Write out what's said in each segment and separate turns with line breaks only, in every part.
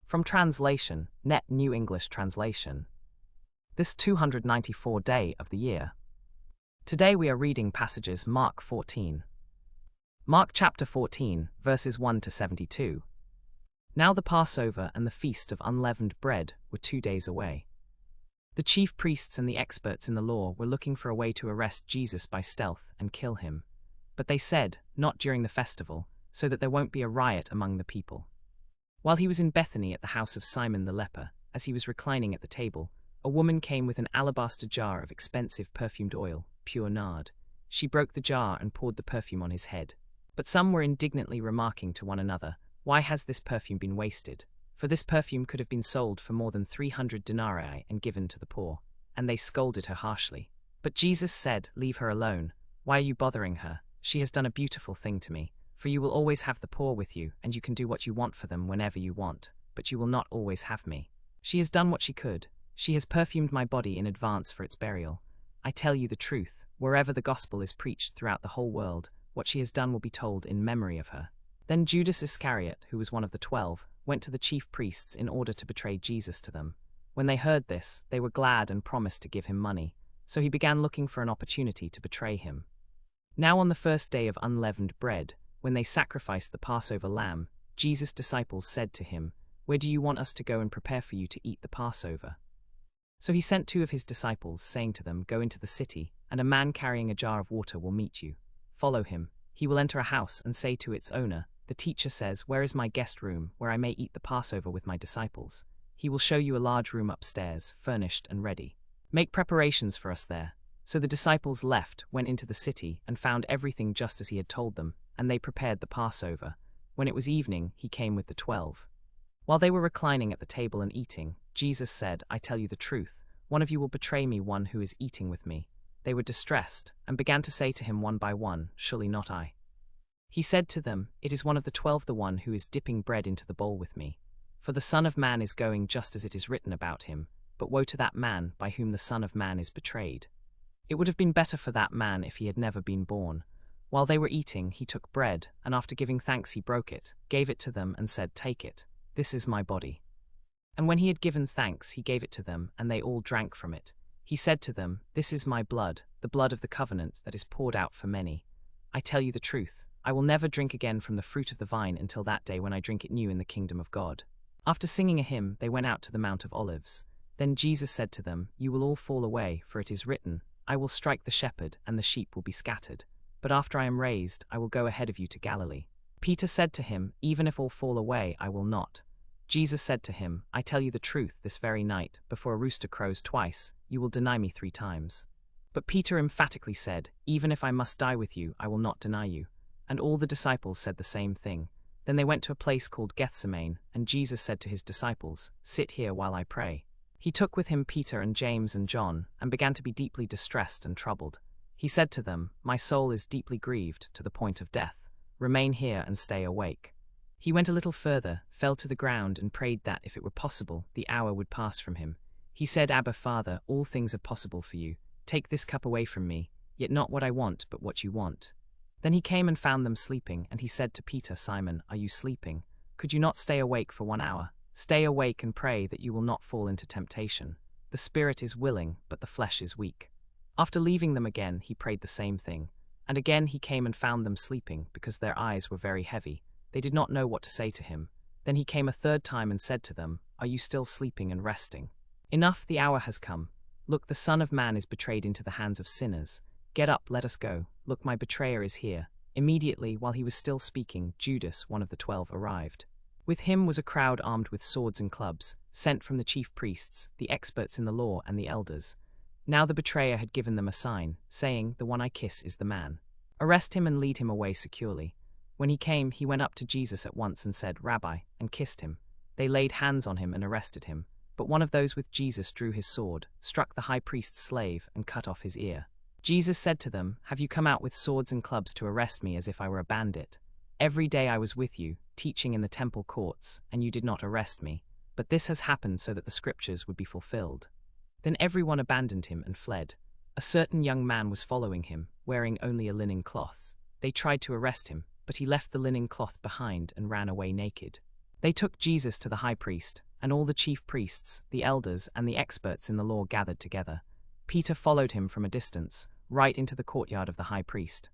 From translation, Net New English Translation. This 294 day of the year. Today we are reading passages Mark 14. Mark chapter 14, verses 1 to 72. Now the Passover and the Feast of Unleavened Bread were 2 days away. The chief priests and the experts in the law were looking for a way to arrest Jesus by stealth and kill him. But they said, not during the festival, so that there won't be a riot among the people. While he was in Bethany at the house of Simon the leper, as he was reclining at the table, a woman came with an alabaster jar of expensive perfumed oil, pure nard. She broke the jar and poured the perfume on his head. But some were indignantly remarking to one another, "Why has this perfume been wasted? For this perfume could have been sold for more than 300 denarii and given to the poor." And they scolded her harshly. But Jesus said, "Leave her alone. Why are you bothering her? She has done a beautiful thing to me. For you will always have the poor with you, and you can do what you want for them whenever you want, but you will not always have me. She has done what she could. She has perfumed my body in advance for its burial. I tell you the truth, wherever the gospel is preached throughout the whole world, what she has done will be told in memory of her." Then Judas Iscariot, who was one of the 12, went to the chief priests in order to betray Jesus to them. When they heard this, they were glad and promised to give him money, so he began looking for an opportunity to betray him. Now on the first day of unleavened bread, when they sacrificed the Passover lamb, Jesus' disciples said to him, "Where do you want us to go and prepare for you to eat the Passover?" So he sent 2 of his disciples, saying to them, "Go into the city, and a man carrying a jar of water will meet you. Follow him. He will enter a house and say to its owner, 'The teacher says, where is my guest room, where I may eat the Passover with my disciples?' He will show you a large room upstairs, furnished and ready. Make preparations for us there." So the disciples left, went into the city, and found everything just as he had told them, and they prepared the Passover. When it was evening, he came with the 12. While they were reclining at the table and eating, Jesus said, "I tell you the truth, one of you will betray me, one who is eating with me." They were distressed, and began to say to him one by one, "Surely not I." He said to them, "It is one of the 12, the one who is dipping bread into the bowl with me. For the Son of Man is going just as it is written about him, but woe to that man by whom the Son of Man is betrayed. It would have been better for that man if he had never been born." While they were eating, he took bread, and after giving thanks he broke it, gave it to them, and said, "Take it. This is my body." And when he had given thanks, he gave it to them, and they all drank from it. He said to them, "This is my blood, the blood of the covenant that is poured out for many. I tell you the truth, I will never drink again from the fruit of the vine until that day when I drink it new in the kingdom of God." After singing a hymn, they went out to the Mount of Olives. Then Jesus said to them, "You will all fall away, for it is written, 'I will strike the shepherd, and the sheep will be scattered.' But after I am raised, I will go ahead of you to Galilee." Peter said to him, "Even if all fall away, I will not." Jesus said to him, "I tell you the truth, this very night, before a rooster crows twice, you will deny me 3 times. But Peter emphatically said, "Even if I must die with you, I will not deny you." And all the disciples said the same thing. Then they went to a place called Gethsemane, and Jesus said to his disciples, "Sit here while I pray." He took with him Peter and James and John, and began to be deeply distressed and troubled. He said to them, "My soul is deeply grieved to the point of death. Remain here and stay awake." He went a little further, fell to the ground, and prayed that, if it were possible, the hour would pass from him. He said, "Abba, Father, all things are possible for you. Take this cup away from me, yet not what I want, but what you want." Then he came and found them sleeping, and he said to Peter, "Simon, are you sleeping? Could you not stay awake for 1 hour? Stay awake and pray that you will not fall into temptation. The spirit is willing, but the flesh is weak." After leaving them again, he prayed the same thing. And again he came and found them sleeping, because their eyes were very heavy. They did not know what to say to him. Then he came a 3rd time and said to them, "Are you still sleeping and resting? Enough, the hour has come. Look, the Son of Man is betrayed into the hands of sinners. Get up, let us go. Look, my betrayer is here." Immediately, while he was still speaking, Judas, one of the 12, arrived. With him was a crowd armed with swords and clubs, sent from the chief priests, the experts in the law, and the elders. Now the betrayer had given them a sign, saying, "The one I kiss is the man. Arrest him and lead him away securely." When he came, he went up to Jesus at once and said, "Rabbi," and kissed him. They laid hands on him and arrested him. But one of those with Jesus drew his sword, struck the high priest's slave, and cut off his ear. Jesus said to them, "Have you come out with swords and clubs to arrest me as if I were a bandit? Every day I was with you, teaching in the temple courts, and you did not arrest me. But this has happened so that the scriptures would be fulfilled." Then everyone abandoned him and fled. A certain young man was following him, wearing only a linen cloth. They tried to arrest him, but he left the linen cloth behind and ran away naked. They took Jesus to the high priest, and all the chief priests, the elders, and the experts in the law gathered together. Peter followed him from a distance, right into the courtyard of the high priest.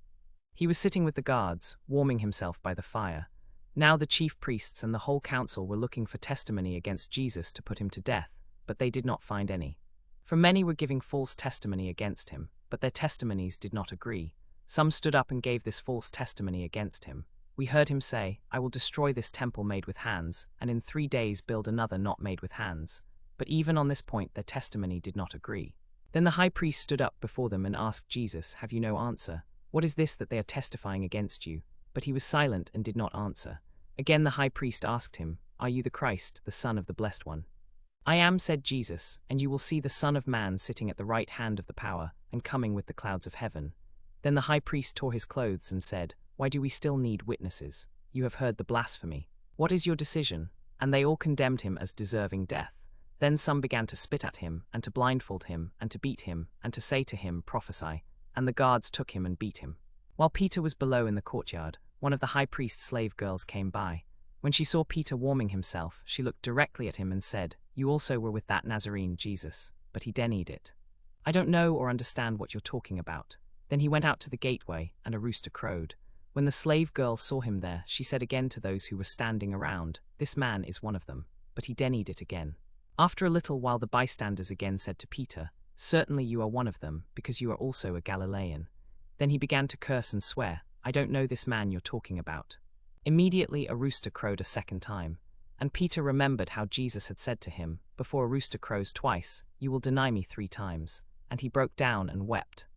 He was sitting with the guards, warming himself by the fire. Now the chief priests and the whole council were looking for testimony against Jesus to put him to death, but they did not find any. For many were giving false testimony against him, but their testimonies did not agree. Some stood up and gave this false testimony against him. We heard him say, "I will destroy this temple made with hands, and in 3 days build another not made with hands." But even on this point their testimony did not agree. Then the high priest stood up before them and asked Jesus, "Have you no answer? What is this that they are testifying against you?" But he was silent and did not answer. Again the high priest asked him, "Are you the Christ, the Son of the Blessed One?" "I am," said Jesus, "and you will see the Son of Man sitting at the right hand of the power, and coming with the clouds of heaven." Then the high priest tore his clothes and said, "Why do we still need witnesses? You have heard the blasphemy. What is your decision?" And they all condemned him as deserving death. Then some began to spit at him, and to blindfold him, and to beat him, and to say to him, "Prophesy." And the guards took him and beat him. While Peter was below in the courtyard, one of the high priest's slave girls came by. When she saw Peter warming himself, she looked directly at him and said, "You also were with that Nazarene Jesus." But he denied it. "I don't know or understand what you're talking about." Then he went out to the gateway, and a rooster crowed. When the slave girl saw him there, she said again to those who were standing around, "This man is one of them." But he denied it again. After a little while the bystanders again said to Peter, "Certainly you are one of them, because you are also a Galilean." Then he began to curse and swear, "I don't know this man you're talking about." Immediately a rooster crowed a second time. And Peter remembered how Jesus had said to him, "Before a rooster crows twice, you will deny me 3 times." And he broke down and wept.